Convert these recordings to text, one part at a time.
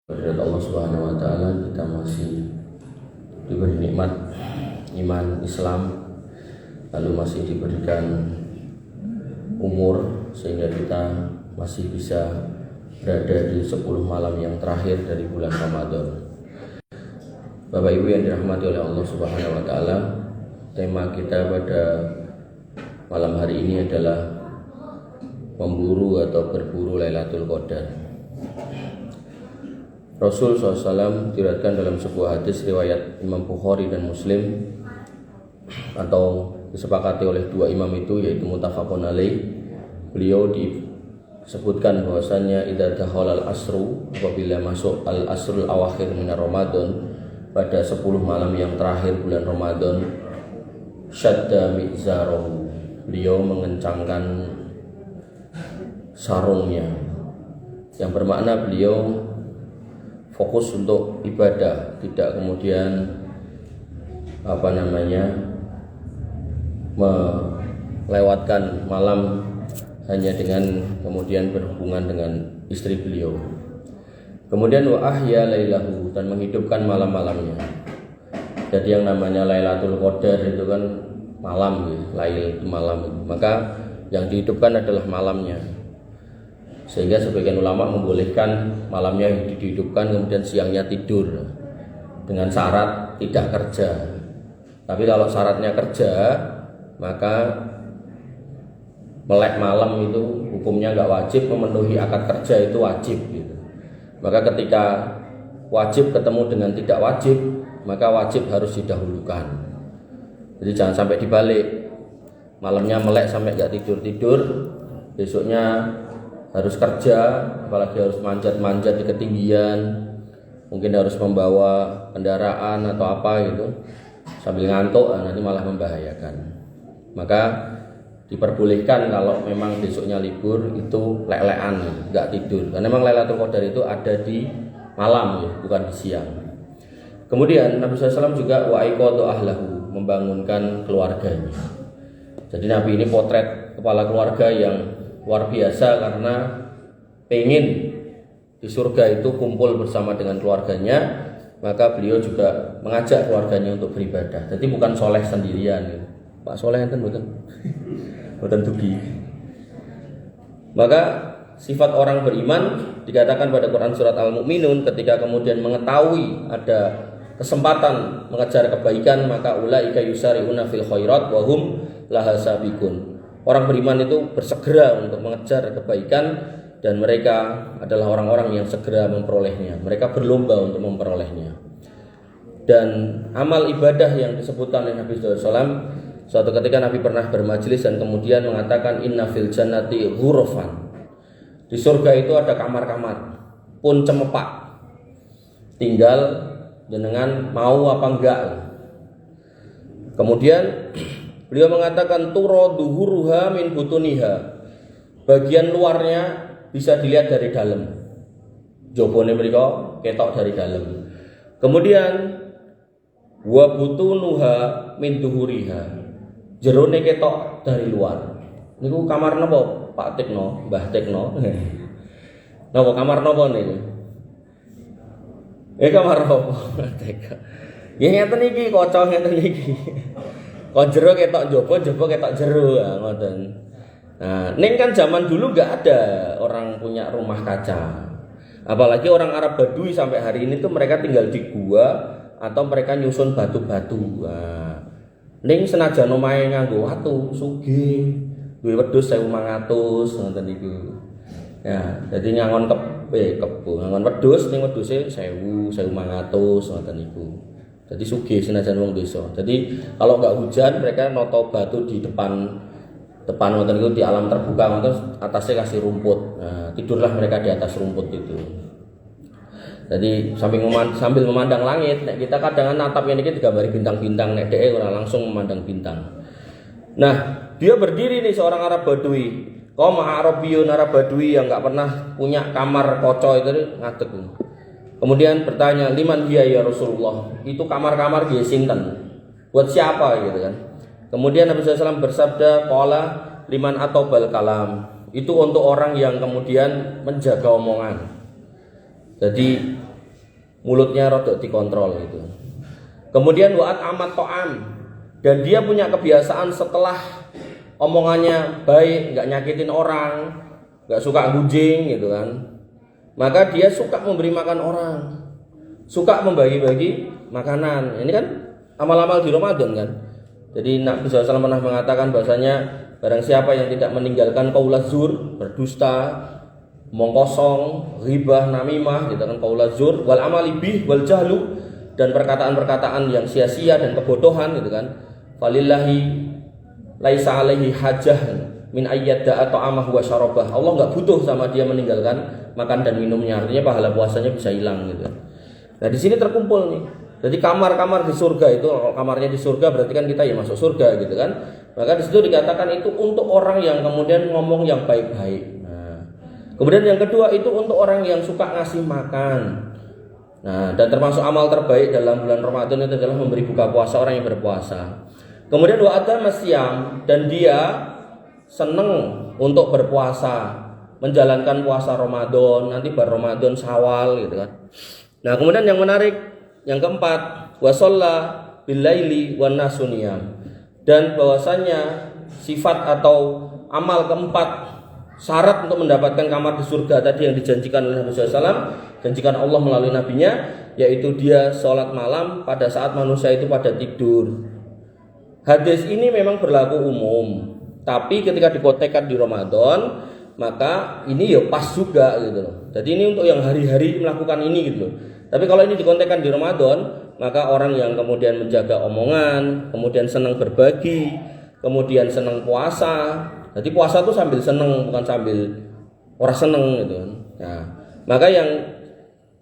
Kehadirat Allah Subhanahu wa taala, kita masih diberi nikmat iman Islam, lalu masih diberikan umur sehingga kita masih bisa berada di 10 malam yang terakhir dari bulan Ramadan. Bapak Ibu yang dirahmati oleh Allah Subhanahu wa taala, tema kita pada malam hari ini adalah memburu atau berburu Lailatul Qadar. Rasul SAW diriwayatkan dalam sebuah hadis riwayat Imam Bukhari dan Muslim, atau disepakati oleh dua imam itu, yaitu muttafaqun alaih. Beliau disebutkan bahwasanya idza dakhala al-asru, apabila masuk al-asrul awakhir min Ramadan, pada 10 malam yang terakhir bulan Ramadan, syadda mizarahu, beliau mengencangkan sarungnya, yang bermakna beliau fokus untuk ibadah, tidak kemudian melewatkan malam hanya dengan kemudian berhubungan dengan istri beliau. Kemudian wa ahya lailahu, dan menghidupkan malam-malamnya. Jadi yang namanya Lailatul Qadar itu kan malam, lail itu malam, maka yang dihidupkan adalah malamnya. Sehingga sebagian ulama membolehkan malamnya dihidupkan, kemudian siangnya tidur dengan syarat tidak kerja. Tapi kalau syaratnya kerja, maka melek malam itu hukumnya nggak wajib, memenuhi akad kerja itu wajib gitu. Maka ketika wajib ketemu dengan tidak wajib, maka wajib harus didahulukan. Jadi jangan sampai dibalik, malamnya melek sampai nggak tidur-tidur, besoknya harus kerja, apalagi harus manjat-manjat di ketinggian, mungkin harus membawa kendaraan atau apa gitu, sambil ngantuk, nanti malah membahayakan. Maka diperbolehkan kalau memang besoknya libur itu lek-lekan, nggak tidur, karena memang Lailatul Qadar itu ada di malam ya, bukan di siang. Kemudian Nabi SAW juga wa'iqadhu ahlahu, membangunkan keluarganya. Jadi Nabi ini potret kepala keluarga yang luar biasa, karena pengen di surga itu kumpul bersama dengan keluarganya, maka beliau juga mengajak keluarganya untuk beribadah. Jadi bukan soleh sendirian gitu. Pak soleh enten mboten dugi. Maka sifat orang beriman dikatakan pada Quran surat Al-Mu'minun, ketika kemudian mengetahui ada kesempatan mengejar kebaikan, maka ulaika yusari'una fil khairat wa hum laha sabiqun. Orang beriman itu bersegera untuk mengejar kebaikan, dan mereka adalah orang-orang yang segera memperolehnya. Mereka berlomba untuk memperolehnya. Dan amal ibadah yang disebutkan oleh Nabi SAW, suatu ketika Nabi pernah bermajelis dan kemudian mengatakan inna fil jannati ghurafan. Di surga itu ada kamar-kamar pun cemepak, tinggal jenengan mau apa enggak. Kemudian beliau mengatakan turo duhuruha min butuniha, bagian luarnya bisa dilihat dari dalam, jobone mereka ketok dari dalam. Kemudian wa butunuha min duhuriha, jerone ketok dari luar. Niku kamar napa Pak Tekno, Mbah Tekno? Napa kamar napa niku? Kamar napa? Nggih ngeten iki, kaca ngeten iki. Kok jero ketok jaba ketok jero, ngoten. Nah, ning kan zaman dulu enggak ada orang punya rumah kaca. Apalagi orang Arab Badui sampai hari ini tuh mereka tinggal di gua atau mereka nyusun batu-batu. Nah, ning senajan omahe nganggo watu, sugih, duwe wedhus 1.500 ngoten niku. Ya, jadi ngangon ngangon wedhus ning wedhuse 1.000, 1.500 ngoten niku. Jadi sugih senajan wong desa. Jadi kalau enggak hujan mereka noto batu di depan ngoten itu, di alam terbuka, ngoten atasnya kasih rumput. Nah, tidurlah mereka di atas rumput itu. Jadi sambil memandang langit, nek kita kadang natap ini kita digambari bintang-bintang, nek dhek ora langsung memandang bintang. Nah, dia berdiri nih seorang Arab Badui. Kaum Arabiyun, Arab Badui yang enggak pernah punya kamar koco itu ngadeg. Kemudian bertanya, liman hiya ya Rasulullah? Itu kamar-kamar nggih sinten? Buat siapa gitu kan? Kemudian Nabi SAW bersabda, qala liman atobal kalam. Itu untuk orang yang kemudian menjaga omongan. Jadi mulutnya rodok dikontrol gitu. Kemudian wa'at amat to'am, dan dia punya kebiasaan setelah omongannya baik, nggak nyakitin orang, nggak suka gunjing gitu kan, maka dia suka memberi makan orang, suka membagi-bagi makanan. Ini kan amal-amal di Ramadan kan. Jadi Nabi SAW pernah mengatakan bahasanya barang siapa yang tidak meninggalkan qaulaz zur, berdusta, omong kosong, ghibah, namimah gitu kan, qaulaz zur, wal amali bih wal jahlu, dan perkataan-perkataan yang sia-sia dan kebodohan gitu kan, falillahi laisa alaihi hajah min ayyadda ta'amahu wa syarabah. Allah enggak butuh sama dia meninggalkan makan dan minumnya, artinya pahala puasanya bisa hilang gitu. Nah, di sini terkumpul nih. Jadi kamar-kamar di surga itu, kamarnya di surga berarti kan kita ya masuk surga gitu kan. Maka di situ dikatakan itu untuk orang yang kemudian ngomong yang baik-baik. Nah, kemudian yang kedua itu untuk orang yang suka ngasih makan. Nah, dan termasuk amal terbaik dalam bulan Ramadan itu adalah memberi buka puasa orang yang berpuasa. Kemudian wa adama masyam, dan dia seneng untuk berpuasa, menjalankan puasa Ramadan, nanti bar Ramadan Syawal gitu kan. Nah, kemudian yang menarik yang keempat, wa shalla bil laili wan nasu niyam, dan bahwasanya sifat atau amal keempat syarat untuk mendapatkan kamar di surga tadi yang dijanjikan oleh Nabi SAW, janjikan Allah melalui nabinya, yaitu dia sholat malam pada saat manusia itu pada tidur. Hadis ini memang berlaku umum, tapi ketika dikontekskan di Ramadan, maka ini ya pas juga gitu loh. Jadi ini untuk yang hari-hari melakukan ini gitu loh. Tapi kalau ini dikontekskan di Ramadan, maka orang yang kemudian menjaga omongan, kemudian senang berbagi, kemudian senang puasa. Jadi puasa itu sambil senang, bukan sambil orang senang gitu. Nah, maka yang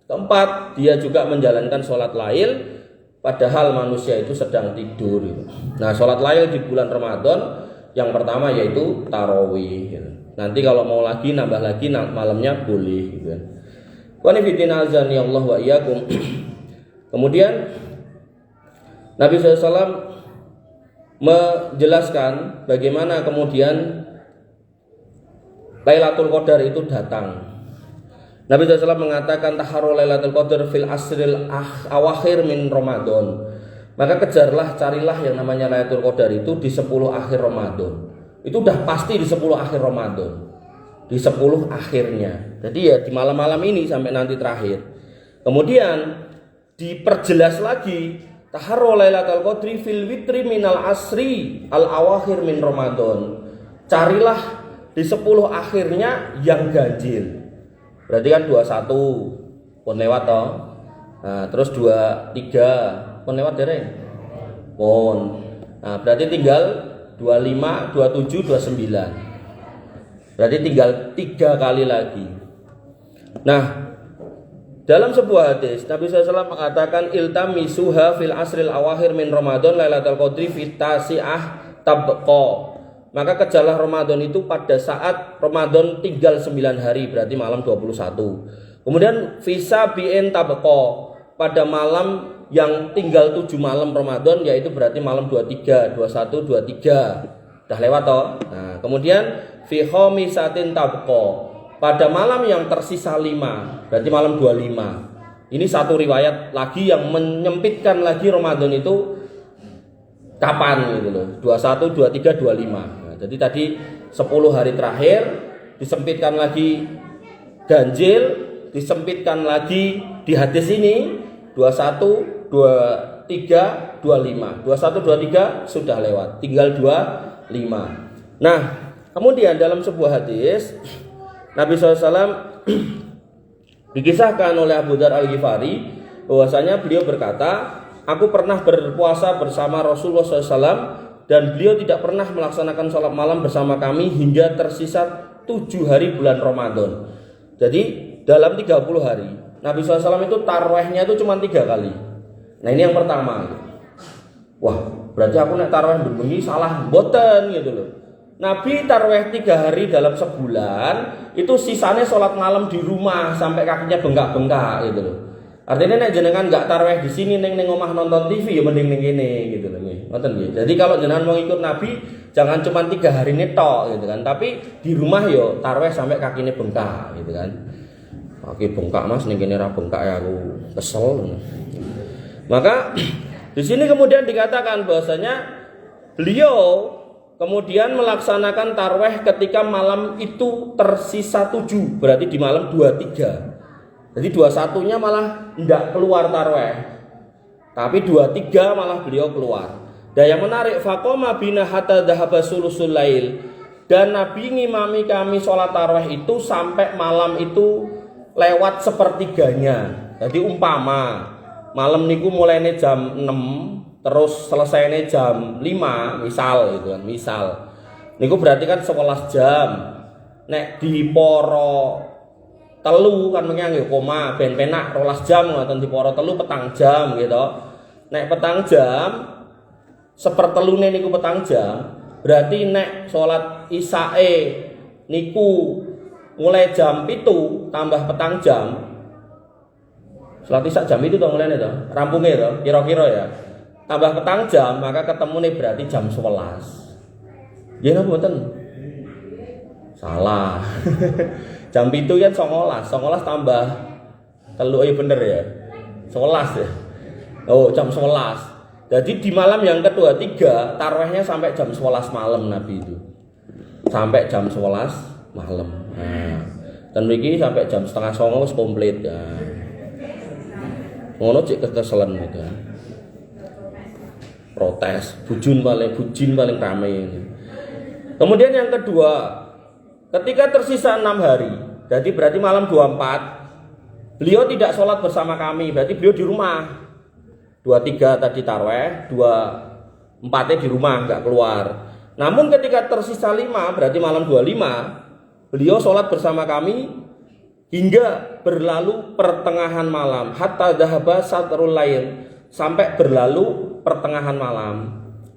keempat, dia juga menjalankan sholat lail padahal manusia itu sedang tidur gitu. Nah, sholat lail di bulan Ramadan yang pertama yaitu tarawih gitu. Nanti kalau mau lagi nambah lagi malamnya boleh gitu kan. Wa nifidina azani Allah wa iyyakum. Kemudian Nabi SAW menjelaskan bagaimana kemudian Lailatul Qadar itu datang. Nabi SAW mengatakan taharu Lailatul Qadar fil asril awakhir min Ramadan. Maka kejarlah, carilah yang namanya Lailatul Qadar itu di 10 akhir Ramadan. Itu udah pasti di 10 akhir Ramadan. Di 10 akhirnya. Jadi ya di malam-malam ini sampai nanti terakhir. Kemudian diperjelas lagi taharru lailatul qadri fil witri minal asri al awakhir min Ramadan. Carilah di 10 akhirnya yang ganjil. Berarti kan 21 pun lewat toh. Nah, terus 23 pun lewat dereng. Pun. Nah, berarti tinggal 25, 27, 29. Berarti tinggal 3 kali lagi. Nah, dalam sebuah hadis Nabi SAW mengatakan iltamisuha fil asril awakhir min Ramadan lailatul qadri fit tasi'ah tabqa. Maka kejarlah Ramadan itu pada saat Ramadan tinggal 9 hari, berarti malam 21. Kemudian visa bi'in tabqa, pada malam yang tinggal 7 malam Ramadan, yaitu berarti malam 23, 21, 23. Udah lewat toh. Nah, kemudian fi khamisatin tabqa, pada malam yang tersisa 5, berarti malam 25. Ini satu riwayat lagi yang menyempitkan lagi Ramadan itu kapan gitu loh. 21, 23, 25. Nah, jadi tadi 10 hari terakhir disempitkan lagi ganjil, disempitkan lagi di hadis ini 21, 23, 25. 21, 23 sudah lewat, tinggal 25. Nah, kemudian dalam sebuah hadis Nabi SAW dikisahkan oleh Abu Dzar Al-Ghifari bahwasanya beliau berkata, aku pernah berpuasa bersama Rasulullah SAW dan beliau tidak pernah melaksanakan sholat malam bersama kami hingga tersisa 7 hari bulan Ramadan. Jadi dalam 30 hari Nabi SAW itu tarawihnya itu cuma 3 kali. Nah, ini yang pertama. Wah, berarti aku nek tarawih bengi salah mboten gitu loh. Nabi tarawih 3 hari dalam sebulan, itu sisanya sholat malam di rumah sampai kakinya bengkak-bengkak gitu loh. Artinya nek jenengan enggak tarawih di sini ning omah nonton TV ya mending ning kene gitu loh nggih. Ngoten nggih. Jadi kalau jenengan mau ikut Nabi jangan cuma 3 hari ini tok gitu kan, tapi di rumah yo tarawih sampai kakinya bengkak gitu kan. Oke bengkak Mas, ning kene ra bengkak ya aku kesel. Maka di sini kemudian dikatakan bahwasanya beliau kemudian melaksanakan tarweh ketika malam itu tersisa 7, berarti di malam 23. Jadi 21-nya malah tidak keluar tarweh, tapi 23 malah beliau keluar. Dan yang menarik, faqoma bina hatta dhahaba sulusul lail, dan Nabi ngimami kami sholat tarweh itu sampai malam itu lewat sepertiganya. Jadi umpama malam niku mulainya jam 6 terus selesainya jam 5 misal gitu kan, misal niku berarti kan 11 jam. Nek di poro telu kan menyanyi koma ben penak 12 jam ngoten, di poro telu petang jam gitu. Nek petang jam sepertelune niku petang jam, berarti nek salat isyae niku mulai jam 7 tambah petang jam. Salat isya jam itu mulai to, rampunge to, kira-kira ya. Tambah petang jam, maka ketemune berarti jam 11. Nggih napa mboten? Salah. Jam 7 kan 19 tambah telu bener ya. 11 ya. Oh, jam 11. Jadi di malam yang kedua 3 tarawihnya sampai jam 11 malam Nabi itu. Sampai jam 11 malam. Nah, dan mriki sampai jam setengah 9 wis komplit ya. Ngono cek kekeselan gitu. Protes, bujin paling ramai ini. Kemudian yang kedua, ketika tersisa 6 hari, jadi berarti malam 24, beliau tidak sholat bersama kami, berarti beliau di rumah. 23 tadi tarweh, 24-nya di rumah, nggak keluar. Namun ketika tersisa 5, berarti malam 25, beliau sholat bersama kami hingga berlalu pertengahan malam, hatta dhahaba satrul lail, sampai berlalu pertengahan malam.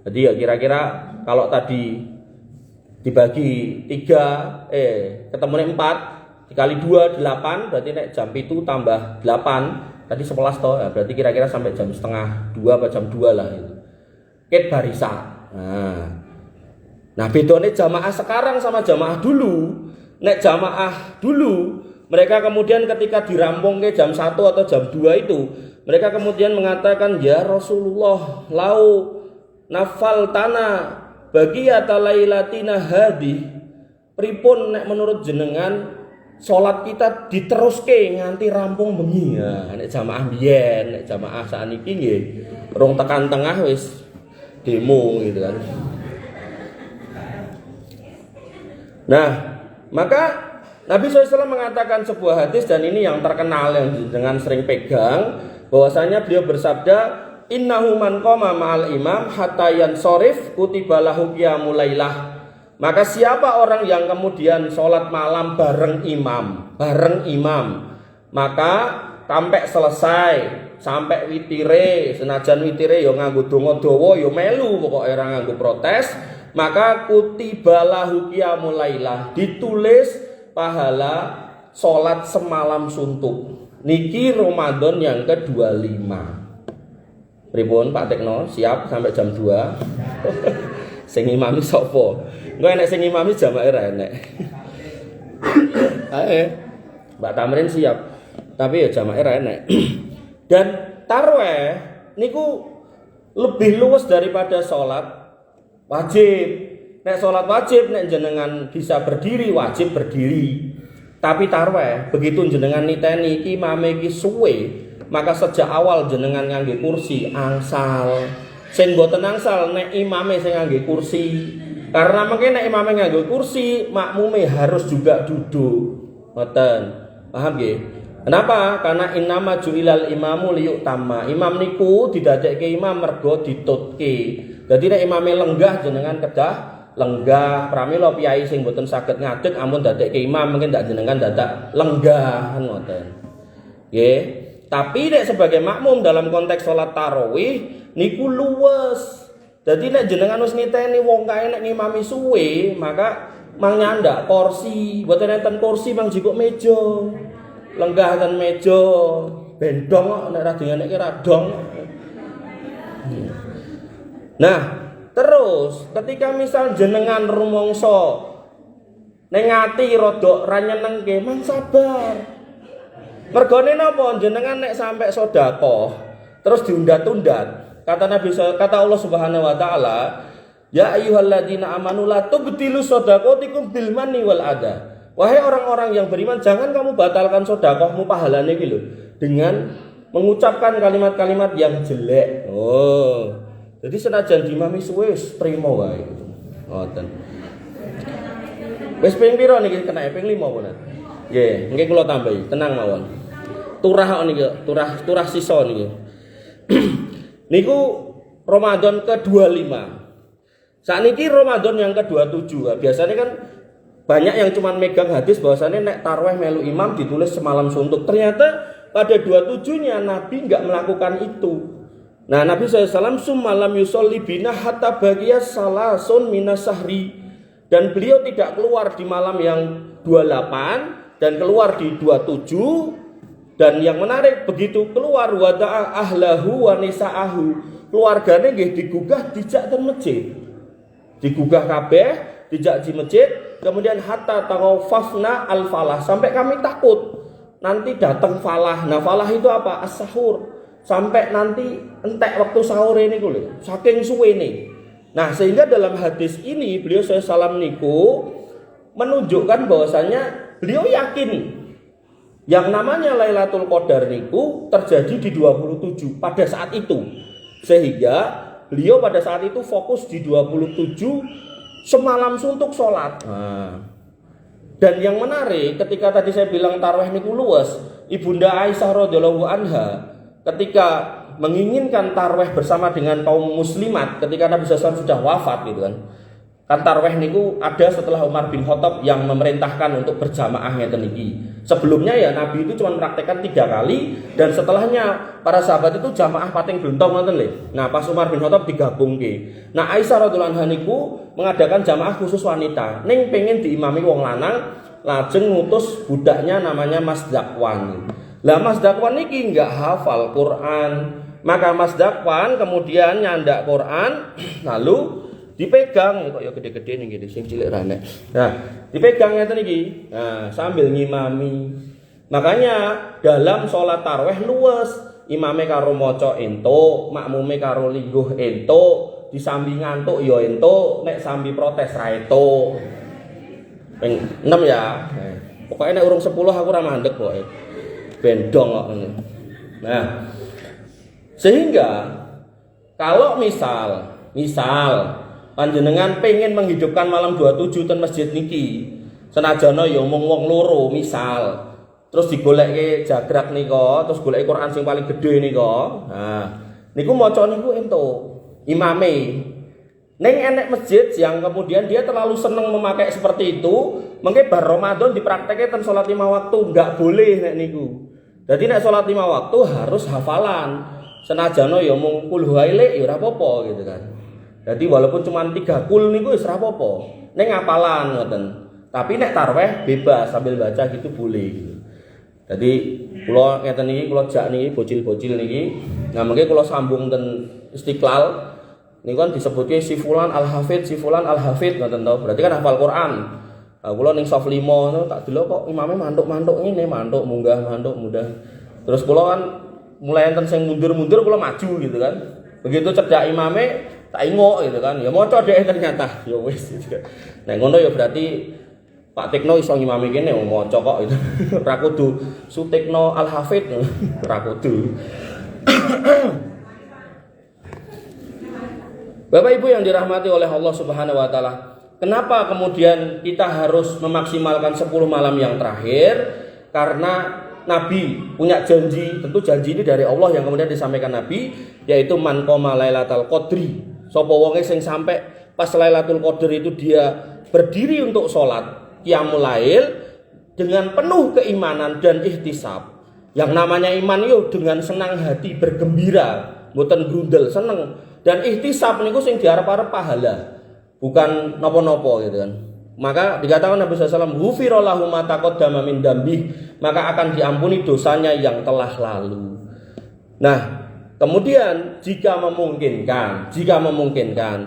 Jadi ya kira-kira kalau tadi dibagi 3 ketemunya 4 dikali 2 8, berarti nek jam itu tambah 8 tadi 11 toh ya, berarti kira-kira sampai jam setengah 2 atau jam 2 lah itu. Ket barisa. Nah bedone jamaah sekarang sama jamaah dulu. Nek jamaah dulu mereka kemudian ketika dirampung ke jam 1 atau jam 2 itu, mereka kemudian mengatakan, ya Rasulullah, lau nafal tanah bagi atalailatina hadi, pripun nek menurut jenengan salat kita diteruske nganti rampung bengi ya. Nek jamaah biyen, nek jamaah sakniki nggih rong tekan tengah wis demo gitu kan. Nah, maka Nabi SAW mengatakan sebuah hadis, dan ini yang terkenal yang dengan sering pegang, bahwasanya beliau bersabda, innahu man qama ma'al imam hatta yansorif kutiba lahu qiyamul lailah. Maka siapa orang yang kemudian sholat malam bareng imam, maka sampai selesai, sampai witire, senajan witire yo nganggo donga dawa yo melu, pokoke ora nganggo protes, maka kutiba lahu qiyamul lailah, ditulis pahala sholat semalam suntuk. Niki Ramadan yang ke-25. Pripun Pak Tekno, siap sampai jam 2? Sing imami sapa? Engko enek sing imami jamaah ra enek. Mbak Tamrin siap, tapi ya jamaah ra enek. Dan tarweh niku lebih luas daripada sholat wajib. Nek sholat wajib, nek jenengan bisa berdiri, wajib berdiri. Tapi tarweh, begitu jenengan niteni iki imame iki suwe, maka sejak awal jenengan ngangge kursi angsal. Sing mboten angsal nek imame sing ngangge kursi. Karena mungkin nek imame ngangge kursi, makmume harus juga duduk. Ngoten. Paham nggih? Kenapa? Karena innama ju'ilal imamu liyutamma. Imam niku didadekke imam mergo ditutke. Jadi nek imame lenggah jenengan kedah lenggah, pramila piyai sing mboten saged ngadeg ampun dadekke imam mungkin ndak jenengan dadak lenggah ngoten. Nggih. Tapi nek sebagai makmum dalam konteks salat tarawih niku luwes. Dadi nek jenengan wis niteni wong kae nek ngimami suwe, maka manyandak kursi, mboten enten kursi mang jikuk meja. Lenggah ten meja, bendong kok nek ra dingenekke ra dong. Nah, terus ketika misal jenengan rumangsa ning ati rada ra nyenengke, mang sabar. Mergone napa jenengan nek sampai sedekah terus diundat-undat. Kata Allah Subhanahu wa taala, ya ayyuhalladzina amanu la tubtilu shadaqatikum bil manni wal adha. Wahai orang-orang yang beriman, jangan kamu batalkan sedekahmu pahalane iki lho dengan mengucapkan kalimat-kalimat yang jelek. Oh. Jadi senajan dimami suwe trimo wae gitu. Ngoten. Wis ping pira niki kena ping 5 pun. Nggih, nggih kula tambahi, tenang mawon. Turah niki, turah sisa niki. Niku Ramadan ke-25. Sakniki Ramadan yang ke-27. Biasanya kan banyak yang cuma megang hadis bahwasannya nek tarweh melu imam ditulis semalam suntuk. Ternyata pada 27-nya Nabi enggak melakukan itu. Nah, Nabi SAW malam yusolli bina hatta bagiya salasun minas sahri, dan beliau tidak keluar di malam yang 28 dan keluar di 27. Dan yang menarik begitu keluar wada'a ahlahu wa nisa'ahu, keluarganya nggih digugah dijak ten masjid. Digugah kabeh, dijak di masjid, kemudian hatta tawafafna al-falah, sampai kami takut nanti datang falah. Nah, falah itu apa? As-sahur. Sampai nanti entek waktu sahur ini kuwi, saking suwe nih. Nah, sehingga dalam hadis ini beliau SAW niku menunjukkan bahwasanya beliau yakin yang namanya Lailatul Qadar niku terjadi di 27 pada saat itu. Sehingga beliau pada saat itu fokus di 27 semalam suntuk sholat. Nah, dan yang menarik ketika tadi saya bilang tarawih niku luas, Ibunda Aisyah radhiyallahu anha ketika menginginkan tarawih bersama dengan kaum muslimat ketika Nabi SAW sudah wafat gitu kan. Kan tarawih niku ada setelah Umar bin Khattab yang memerintahkan untuk berjamaah ngeten iki. Sebelumnya ya Nabi itu cuma mempraktekkan 3 kali, dan setelahnya para sahabat itu jamaah pating bentong ngoten lho. Nah, pas Umar bin Khattab digabungke. Nah, Aisyah radhiyallahu anha niku mengadakan jamaah khusus wanita. Ning pengen diimami wong lanang, lajeng ngutus budaknya namanya Mas Dakwan. Lah Mas Dakwan niki enggak hafal Quran. Maka Mas Dakwan kemudian nyandak Quran lalu dipegang kok ya gede-gede nih gitu sing cilik rane. Nah, dipegang ngeten iki. Nah, sambil ngimami. Makanya dalam sholat tarawih luwes, imame karo maca entuk, makmume karo lingguh entuk, disambi ngantuk ya entuk, nek sambi protes ra entuk. Ping 6 ya. Pokoknya nek urung 10 aku ora mandeg pokoke. Bendong kok. Nah, sehingga kalau misal panjenengan pengen menghidupkan malam 27 ten masjid niki, senajana ya mung wong loro misal, terus digolekke jagrak nika, terus goleki Quran sing paling gedhe nika. Nah, niku maca niku entuk imame. Ning enek masjid yang kemudian dia terlalu seneng memakai seperti itu, mengke bar Ramadan dipraktekke ten salat 5 waktu, enggak boleh nek niku. Jadi nek salat 5 waktu harus hafalan. Senajana ya mung qul huwailek ya ora apa-apa gitu kan. Jadi walaupun cuma 3 kul niku wis ora apa-apa. Ning ngapalan ngoten. Tapi nek tarawih bebas sambil baca gitu boleh gitu. Jadi kula ngeten niki kula jak niki bocil-bocil niki. Nah mengke kula sambung ten Istiqlal. Niku kan disebutke si fulan al-hafid, si fulan al-hafid ngoten to. Berarti kan hafal Quran. Nah, kula ning shaf 5 to tak delok kok imame mantuk-mantuk ngene, mantuk munggah, mantuk mudah. Terus kula kan mulai enten sing mundur-mundur kula maju gitu kan. Begitu cedak imame tak ingok gitu kan. Ya maca dhek ternyata. Ya wis gitu. Nah ngono ya berarti Pak Tikno iso ngimami kene maca kok gitu. Ora kudu Sutikno Al-Hafid. Ora kudu. Bapak Ibu yang dirahmati oleh Allah Subhanahu wa taala, kenapa kemudian kita harus memaksimalkan 10 malam yang terakhir? Karena Nabi punya janji, tentu janji ini dari Allah yang kemudian disampaikan Nabi, yaitu man qoma lailatul qadri. Sapa wonge sing sampai pas Lailatul Qadar itu dia berdiri untuk sholat qiyamul lail dengan penuh keimanan dan ihtisab. Yang namanya iman yo dengan senang hati, bergembira, mboten grundel, seneng. Dan ihtisab niku sing diarep-arep pahala, bukan napa-napa gitu kan. Maka dikatakan Nabi SAW, ghufira lahu ma taqaddama min dambih, maka akan diampuni dosanya yang telah lalu. Nah, kemudian jika memungkinkan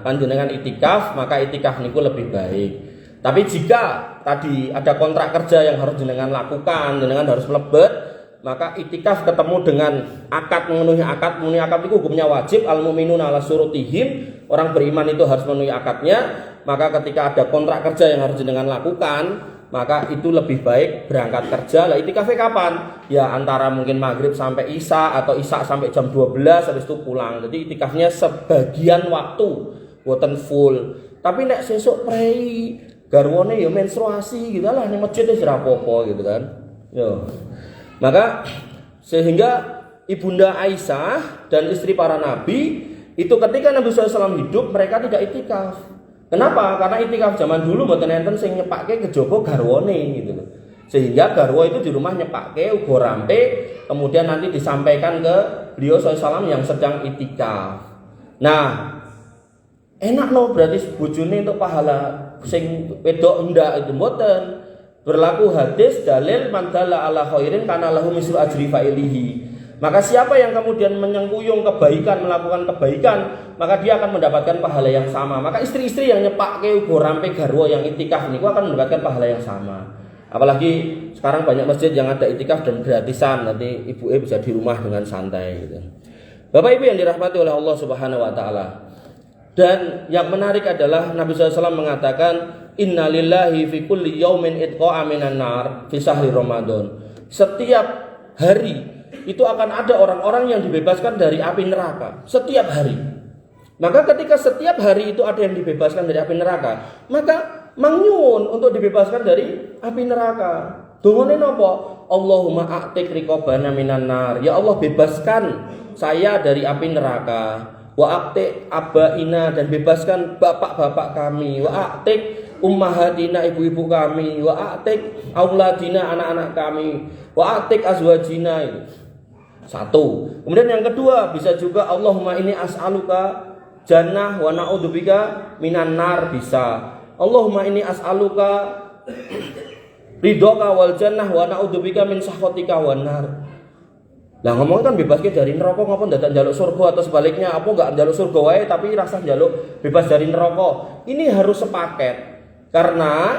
panjenengan itikaf, maka itikaf niku lebih baik. Tapi jika tadi ada kontrak kerja yang harus jenengan lakukan, jenengan harus melebet, maka itikaf ketemu dengan akad, memenuhi akad itu hukumnya wajib. Al mu'minuna ala surutihim, orang beriman itu harus memenuhi akadnya. Maka ketika ada kontrak kerja yang harus dengan lakukan, maka itu lebih baik berangkat kerja. Lah itikafnya kapan? Ya antara mungkin maghrib sampai isya atau isya sampai jam 12, habis itu pulang. Jadi itikafnya sebagian waktu, buatan full. Tapi nek sesuk prei garwane ya menstruasi gitu lah, ning masjid wis ora apa-apa gitu kan. Yo. Maka sehingga Ibunda Aisyah dan istri para nabi itu ketika Nabi SAW hidup mereka tidak itikaf. Kenapa? Karena itikaf zaman dulu mboten enten sing nyepake kejaba garwane gitu. Sehingga garwa itu di rumah nyepake uga rampe, kemudian nanti disampaikan ke beliau SAW yang sedang itikaf. Nah, enak loh berarti bojone untuk pahala, sing wedok ndak itu mboten. Berlaku hadis dalil man dalla ala khairin kana lahu mislu ajri fa'ilihi. Maka siapa yang kemudian menyengkuyung kebaikan, melakukan kebaikan, maka dia akan mendapatkan pahala yang sama. Maka istri-istri yang nyepake uga rampe garwa yang itikaf niku akan mendapatkan pahala yang sama. Apalagi sekarang banyak masjid yang ada itikaf dan gratisan, nanti ibu bisa di rumah dengan santai gitu. Bapak Ibu yang dirahmati oleh Allah Subhanahu wa taala. Dan yang menarik adalah Nabi SAW mengatakan innalillahi fi kulli yaumin itqa'a minan nar fi syahri Ramadan. Setiap hari itu akan ada orang-orang yang dibebaskan dari api neraka. Setiap hari. Maka ketika setiap hari itu ada yang dibebaskan dari api neraka, maka mangyun untuk dibebaskan dari api neraka. Dungane napa? Allahumma a'tik riqabana minan nar. Ya Allah, bebaskan saya dari api neraka. Wa a'tik abaina, dan bebaskan bapak-bapak kami. Wa a'tik ummahatina, ibu-ibu kami. Wa a'tik auladina, anak-anak kami. Wa a'tik azwajina. Satu. Kemudian yang kedua bisa juga Allahumma ini as'aluka jannah wa na'udzubika minan nar, bisa. Allahumma ini as'aluka ridhoka wal jannah wa na'udzubika min sakhatika wan nar. Lah ngomong kan bebas dari neraka, ngapa ndak njaluk surga, atau sebaliknya apa enggak njaluk surga wae tapi rasa njaluk bebas dari neraka. Ini harus sepaket. Karena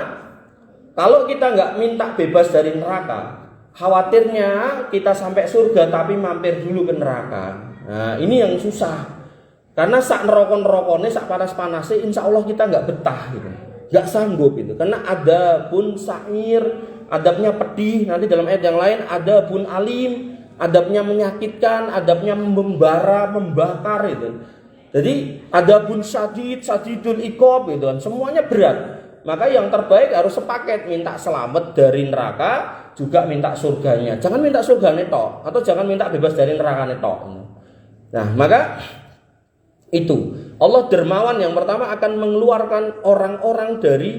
kalau kita enggak minta bebas dari neraka, khawatirnya kita sampai surga tapi mampir dulu ke neraka. Nah, ini yang susah. Karena sak neraka-nerakane, sak panas-panase insyaallah kita enggak betah gitu. Enggak sanggup itu. Karena ada pun sa'ir, adabnya pedih, nanti dalam ayat yang lain ada pun alim, adabnya menyakitkan, adabnya membara, membakar itu. Jadi adabun sadidul iqab itu kan, semuanya berat. Maka yang terbaik harus sepaket, minta selamat dari neraka, juga minta surganya. Jangan minta surganya tok, atau jangan minta bebas dari neraka tok. Nah, maka itu Allah dermawan, yang pertama akan mengeluarkan orang-orang dari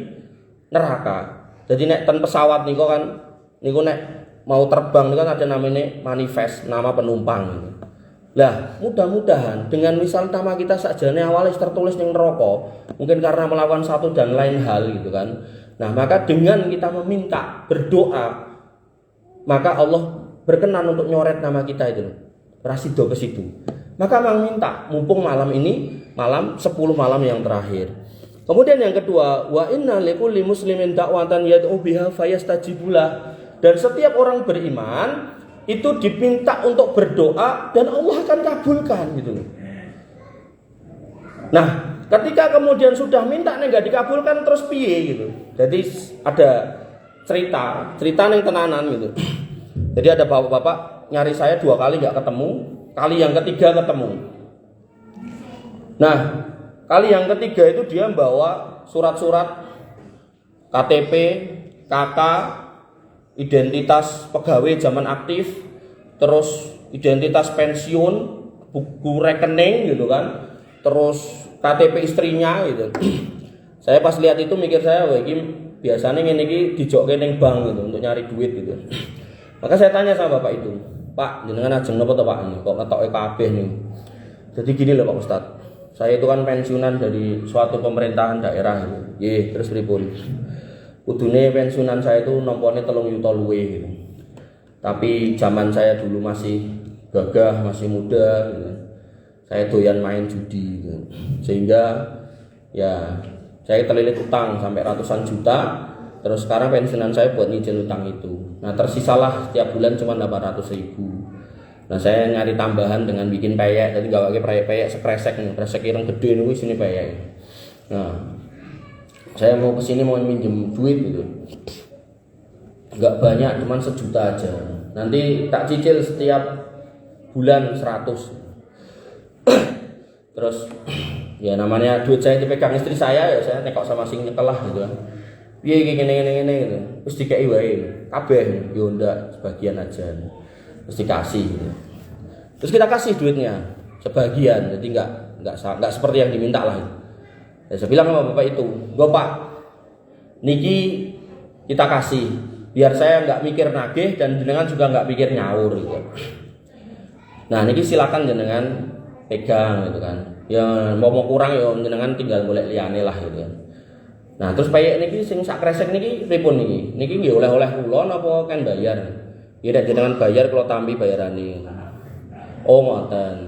neraka. Jadi naik ten pesawat niku kan, niku nek mau terbang itu kan ada namanya manifest, nama penumpang. Lah, mudah-mudahan dengan misal nama kita sakjane awalnya tertulis ning neraka, mungkin karena melakukan satu dan lain hal gitu kan. Nah, maka dengan kita meminta, berdoa, maka Allah berkenan untuk nyoret nama kita itu. Rasido ke situ. Maka mang minta, mumpung malam ini malam 10 malam yang terakhir. Kemudian yang kedua, wa inna likulli muslimin da'watan yad'u biha fayastajibulah. Dan setiap orang beriman itu diminta untuk berdoa dan Allah akan kabulkan gitu. Nah, ketika kemudian sudah minta enggak dikabulkan terus piye gitu. Jadi ada cerita yang tenanan gitu. Jadi ada bapak-bapak nyari saya 2 kali enggak ketemu, kali yang ketiga ketemu. Nah, kali yang ketiga itu dia bawa surat-surat KTP, KK, identitas pegawai zaman aktif, terus identitas pensiun, buku rekening gitu kan, terus KTP istrinya gitu. Saya pas lihat itu mikir saya, wah ini biasanya ini dijokke ning bank gitu untuk nyari duit gitu. Maka saya tanya sama bapak itu, Pak, jenengan ajeng napa to Pak ini? Kok ngetoke kabeh nih? Jadi gini loh Pak Ustadz, saya itu kan pensiunan dari suatu pemerintahan daerah gitu. Nggih, terus pripun? Kudune pensiunan saya itu nompone 3 juta luwe gitu. Tapi zaman saya dulu masih gagah, masih muda gitu. Saya doyan main judi gitu. Sehingga ya saya terlilit utang sampai ratusan juta. Terus sekarang pensiunan saya buat nyicil utang itu. Nah tersisalah setiap bulan cuma 800.000. Nah saya nyari tambahan dengan bikin peyek. Jadi nggak pakai peyek sekresek nih, kresek ireng gede nih sini peyek. Nah saya mau kesini mau minjem duit gitu. Nggak banyak, cuma 1 juta aja. Nanti tak cicil setiap bulan 100. Terus ya namanya duit saya dipegang istri saya, ya saya nekok sama sing nyekel lah gitu kan. Piye iki ngene gitu. Terus dikei wae. Kabeh yo ndak sebagian aja. Terus dikasih gitu. Terus kita kasih duitnya sebagian. Jadi enggak seperti yang diminta lah. Ya, saya bilang sama bapak itu, "Bapak, niki kita kasih biar saya enggak mikir nagih dan jenengan juga enggak mikir nyaur gitu." Nah, niki silakan jenengan pegang gitu kan. Ya mau kurang ya jenengan tinggal golek liyane lah gitu kan. Nah, terus payek niki sing sak kresek niki pripun niki? Niki nggih oleh-oleh kula napa kan bayar? Ya nek jenengan bayar kula tampi bayarane. Oh, ngoten.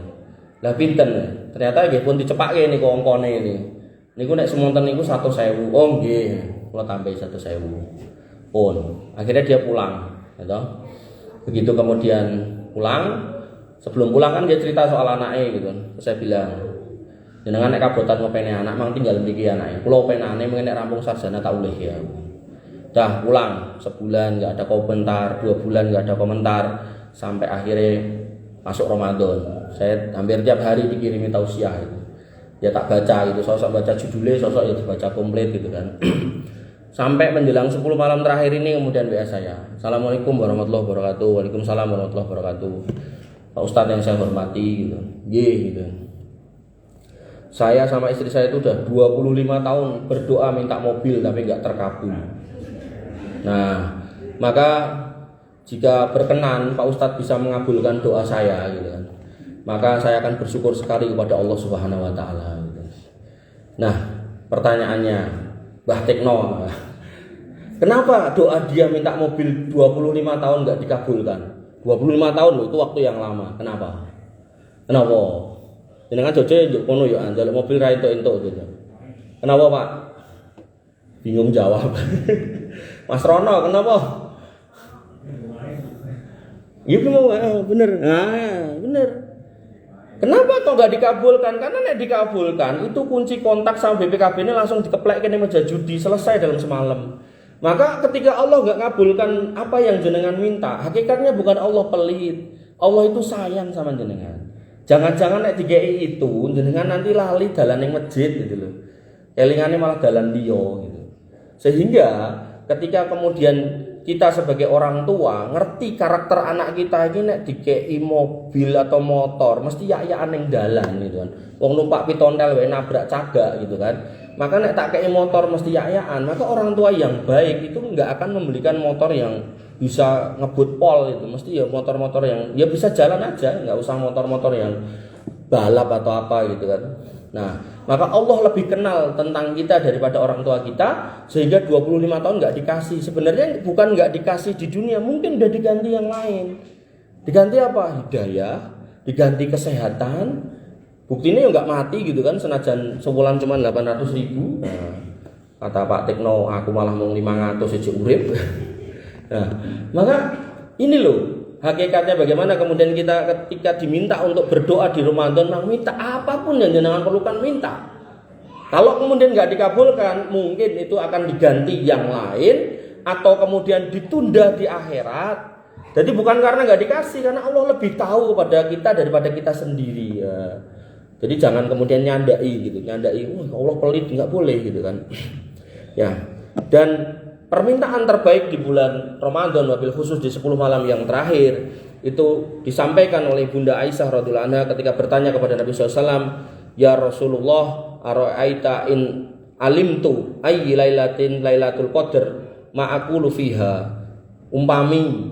Lah pinten? Ternyata nggih pun dicepakke niku angkane ini. Niku nek semonten niku 100.000. Oh nggih, kula tambahi 100.000. Pun. Akhirnya dia pulang, gitu. Begitu kemudian pulang, sebelum pulang kan dia cerita soal anaknya gitu. Terus saya bilang, jenengan nek kabotan ngopeni anak mang tinggal mriki anake. Kula penane mengene rampung sarjana tak ulih ya. Dah pulang sebulan enggak ada komentar, 2 bulan enggak ada komentar sampai akhirnya masuk Ramadan. Saya hampir tiap hari dikirimi tausiah itu. Ya tak baca gitu, sosok baca judulnya, sosok ya dibaca komplit gitu kan. Sampai menjelang 10 malam terakhir ini kemudian WA saya. Assalamualaikum warahmatullahi wabarakatuh. Waalaikumsalam warahmatullahi wabarakatuh. Pak Ustadz yang saya hormati gitu. Gitu. Saya sama istri saya itu udah 25 tahun berdoa minta mobil tapi nggak terkabul. Nah, maka jika berkenan Pak Ustadz bisa mengabulkan doa saya gitu kan, maka saya akan bersyukur sekali kepada Allah Subhanahu Wa Taala. Gitu. Nah, pertanyaannya, Mbah Tekno, kenapa doa dia minta mobil 25 tahun nggak dikabulkan? 25 tahun loh, itu waktu yang lama. Kenapa? Jenengan jojo njuk kono yo njaluk mobil ra entuk-entuk gitu. Kenapa, Pak? Bingung jawab. Mas Rono, kenapa? Iya bener. Nah, bener. Kenapa kok nggak dikabulkan? Karena nek dikabulkan itu kunci kontak sama BPKB ini langsung dikeplek kene meja judi, selesai dalam semalam. Maka ketika Allah nggak ngabulkan apa yang jenengan minta, hakikatnya bukan Allah pelit. Allah itu sayang sama jenengan. Jangan-jangan nek digei itu jenengan nanti lali dalan ning masjid gitu loh. Elingane malah dalan liya gitu. Sehingga ketika kemudian kita sebagai orang tua ngerti karakter anak kita ini nek digei mobil atau motor mesti yak-yakan ning dalan gitu kan. Wong numpak pitontel wae nabrak cagak gitu kan. Maka nek tak kei motor mesti yak-yakan, maka orang tua yang baik itu enggak akan membelikan motor yang bisa ngebut pol itu, mesti ya motor-motor yang ya bisa jalan aja, nggak usah motor-motor yang balap atau apa gitu kan. Nah, maka Allah lebih kenal tentang kita daripada orang tua kita, sehingga 25 tahun nggak dikasih. Sebenarnya bukan nggak dikasih di dunia, mungkin udah diganti yang lain. Diganti apa? Hidayah, diganti kesehatan. Buktinya ya nggak mati gitu kan, senajan sebulan cuma 800.000. Nah, kata Pak Tekno, aku malah mau 500 aja urip. Nah, maka ini loh hakikatnya bagaimana kemudian kita ketika diminta untuk berdoa di Ramadan, minta apapun yang jenengan perlukan minta. Kalau kemudian nggak dikabulkan, mungkin itu akan diganti yang lain atau kemudian ditunda di akhirat. Jadi bukan karena nggak dikasih, karena Allah lebih tahu kepada kita daripada kita sendiri. Ya. Jadi jangan kemudian nyandai gitu, Allah pelit nggak boleh gitu kan. Ya, dan permintaan terbaik di bulan Ramadan, wabil khusus di 10 malam yang terakhir itu disampaikan oleh Bunda Aisyah radhiyallahu anha ketika bertanya kepada Nabi SAW, ya Rasulullah, ara'aita in alimtu ayyi lailatul qadar ma'akulu fiha. Umpami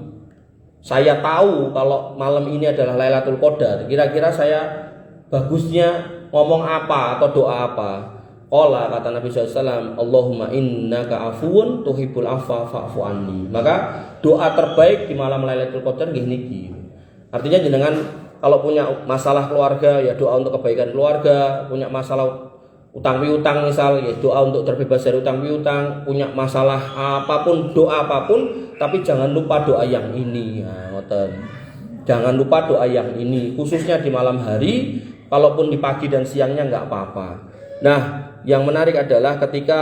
saya tahu kalau malam ini adalah Lailatul Qadar, kira-kira saya bagusnya ngomong apa atau doa apa? Qala, kata Nabi SAW, Allahumma innaka afuun tuhibbul afwa fa'fu anni. Maka doa terbaik di malam Lailatul Qadar nggih niki. Artinya jenengan kalau punya masalah keluarga ya doa untuk kebaikan keluarga, punya masalah utang piutang misal ya, doa untuk terbebas dari utang piutang, punya masalah apapun, doa apapun, tapi jangan lupa doa yang ini. Nah, jangan lupa doa yang ini, khususnya di malam hari, kalaupun di pagi dan siangnya nggak apa-apa. Nah, yang menarik adalah ketika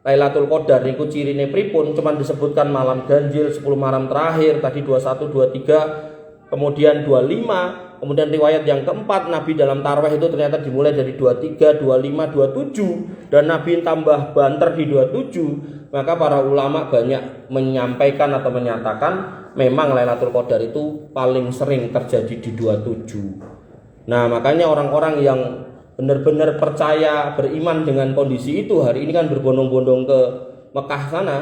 Lailatul Qadar niku cirine pripun, cuman disebutkan malam ganjil 10 malam terakhir, tadi 21, 23, kemudian 25, kemudian riwayat yang keempat Nabi dalam tarawih itu ternyata dimulai dari 23, 25, 27 dan Nabi tambah banter di 27. Maka para ulama banyak menyampaikan atau menyatakan memang Lailatul Qadar itu paling sering terjadi di 27. Nah, makanya orang-orang yang benar-benar percaya, beriman dengan kondisi itu, hari ini kan berbondong-bondong ke Mekah sana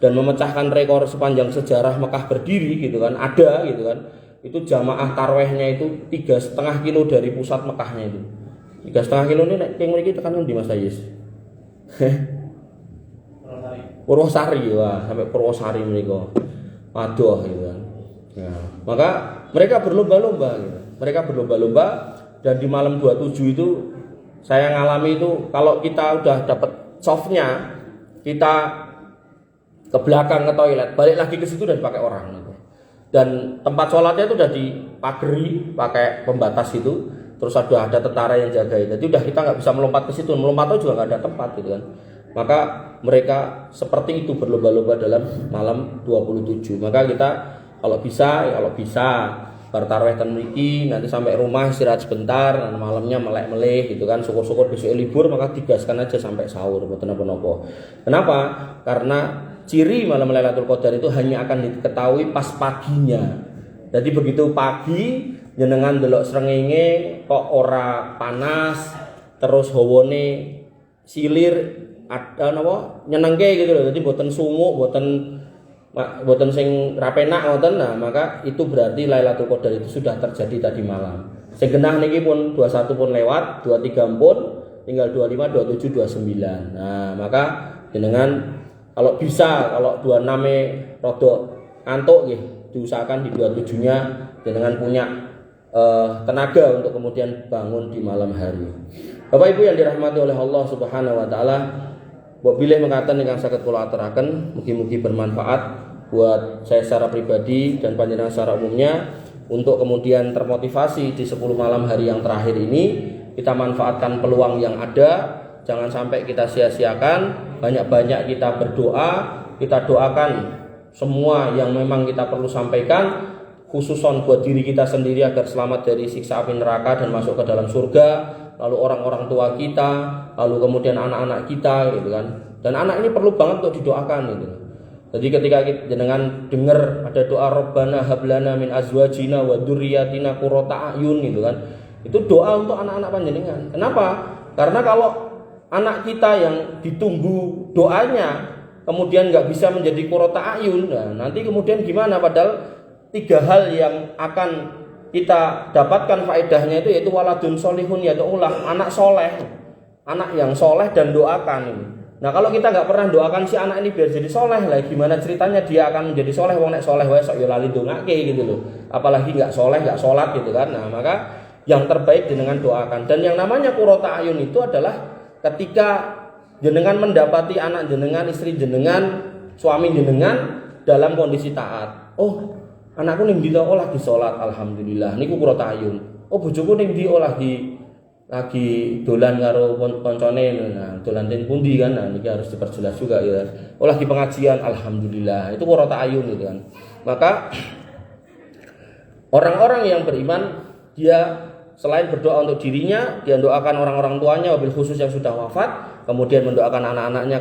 dan memecahkan rekor sepanjang sejarah Mekah berdiri gitu kan, ada gitu kan. Itu jamaah tarawihnya itu 3,5 kilo dari pusat Mekahnya itu. 3,5 kilo ini yang memiliki tekanan di Mas Ayis. Purwosari, wah sampai Purwosari mereka. Waduh gitu kan. Ya, maka mereka berlomba-lomba gitu. Mereka berlomba-lomba dan di malam 27 itu saya ngalami itu, kalau kita udah dapat softnya, kita ke belakang ke toilet, balik lagi ke situ dan dipakai orang gitu. Dan tempat sholatnya itu udah dipagari pakai pembatas itu, terus ada tentara yang jagain. Jadi udah kita nggak bisa melompat ke situ, melompat itu juga nggak ada tempat gitu kan. Maka mereka seperti itu berlomba-lomba dalam malam 27. Maka kita kalau bisa bertarawih ten mriki, nanti sampai rumah istirahat sebentar, dan malamnya melek-meleh gitu kan, syukur-syukur besok libur, maka digaskan aja sampai sahur, mboten napa-napa. Kenapa? Karena ciri malam Lailatul Qadar itu hanya akan diketahui pas paginya. Jadi begitu pagi jenengan delok srengenge kok ora panas, terus hawane silir ada napa nyenengke gitu loh. Jadi mboten sumuk, boten sing rapenak ngoten. Nah, maka itu berarti Lailatul Qadar itu sudah terjadi tadi malam. Sing genah niki pun 21 pun lewat, 23 pun tinggal 25, 27, 29. Nah, maka jenengan kalau bisa, kalau 26 rada ngantuk nggih, diusahakan di 27-nya jenengan punya tenaga untuk kemudian bangun di malam hari. Bapak Ibu yang dirahmati oleh Allah Subhanahu wa taala, mbok bilih mekaten ingkang saged kula aturaken, mugi-mugi bermanfaat buat saya secara pribadi dan panjenengan secara umumnya, untuk kemudian termotivasi di 10 malam hari yang terakhir ini kita manfaatkan peluang yang ada, jangan sampai kita sia-siakan. Banyak-banyak kita berdoa, kita doakan semua yang memang kita perlu sampaikan, khususon buat diri kita sendiri agar selamat dari siksa api neraka dan masuk ke dalam surga, lalu orang-orang tua kita, lalu kemudian anak-anak kita gitu kan. Dan anak ini perlu banget untuk didoakan gitu. Jadi ketika jenengan dengar ada doa Rabbana hablana min azwajina wa dzurriyyatina qurrata a'yun gitu kan, itu doa untuk anak-anak panjenengan. Kenapa? Karena kalau anak kita yang ditunggu doanya kemudian nggak bisa menjadi qurrata a'yun, nah nanti kemudian gimana? Padahal 3 hal yang akan kita dapatkan faedahnya itu yaitu waladun solihun, yaitu anak soleh, anak yang soleh dan doakan ini. Nah kalau kita nggak pernah doakan si anak ini biar jadi soleh, lah gimana ceritanya dia akan menjadi soleh? Wong nek soleh wae sok yo lali ndongake gitu loh, apalagi nggak soleh nggak sholat gitu kan. Nah maka yang terbaik jenengan doakan. Dan yang namanya qurrata ayun itu adalah ketika jenengan mendapati anak jenengan, istri jenengan, suami jenengan dalam kondisi taat. Oh, anakku ning ndi to? Oh lagi salat, alhamdulillah. Niku qurrata ayun. Oh bojoku ning ndi? Oh lagi dolan karo koncone. Nah, dolan ten pundi kan? Nah, niki harus diperjelas juga ya. Oh lagi pengajian, alhamdulillah. Itu qurrata ayun gitu kan. Maka orang-orang yang beriman, dia selain berdoa untuk dirinya, dia doakan orang-orang tuanya, wabil khusus yang sudah wafat, kemudian mendoakan anak-anaknya